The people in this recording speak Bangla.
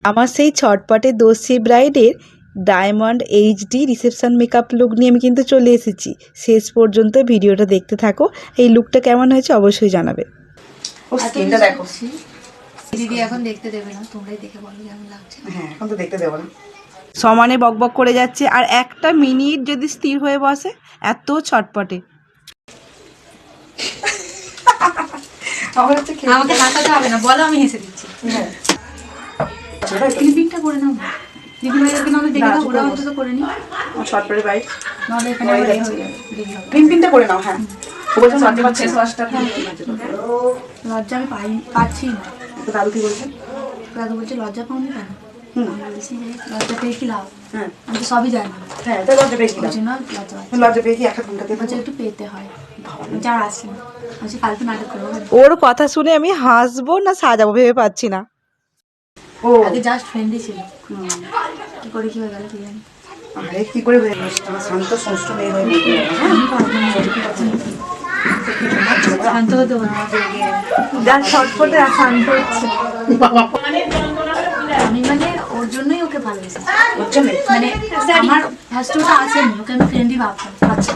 আমার সেই ছটপটে দস্যি ব্রাইডের diamond HD reception makeup look নিয়ে আমি কিন্তু চলে এসেছি। শেষ পর্যন্ত ভিডিওটা দেখতে থাকো। এই লুকটা কেমন হয়েছে অবশ্যই জানাবে। স্কিনটা দেখো। দিদি এখন দেখতে দেবে না, তোমরাই দেখে বলো কেমন লাগছে। হ্যাঁ, এখন তো দেখতে দেবো না। সমানে বকবক করে যাচ্ছে, আর একটা মিনিট যদি স্থির হয়ে বসে এত ছটপটে। আমাকে হাসাতে হবে না, বলো আমি হেসে দিচ্ছি। হ্যাঁ, ক্লিপিংটা করে নাও দিদি ভাইদেরকে, নাহলে দেখে দাও, ওরা অন্তত করে নি, ছটপটে বাইক নাহলে এখানে আবার হয়ে যাবে। ক্লিপিংটা করে নাও। হ্যাঁ, বলছো মাঝে মাঝে শ্বাসটা লজ্জা আমি পাচ্ছি না। দাদু কি বলছে? দাদু বলছে লজ্জা পাওনি কেন? বলছি যে লজ্জা পেয়ে কি লাভ? হ্যাঁ, আমি তো সবই জানি। হ্যাঁ, তাই লজ্জা পেয়ে কি লাভ? বলছি না লজ্জা পাচ্ছি, লজ্জা পেয়ে কি এক হাত ঘুমটাতে বলছে একটু পেতে হয়, যার আসছে না। বলছি কালকে নাটক করবো। ওর কথা শুনে আমি হাসবো না সাজাবো ভেবে পাচ্ছি না। ও আগে জাস্ট ফ্রেন্ডই ছিল, কি করে কি হয়ে গেল কি জানি। আরে কি করে হয়ে গেল? আমার শান্ত সুষ্ঠু মেয়ে হয়ে গেল। শান্ত হতে পারবো যার ছটপটে আর শান্ত হচ্ছে। আমি, মানে ওর জন্যই ওকে ভালোবেসেছি। ওর জন্য মানে আমার ফার্স্ট ওটা আসেনি, ওকে আমি ফ্রেন্ডই ভাবতাম। আচ্ছা,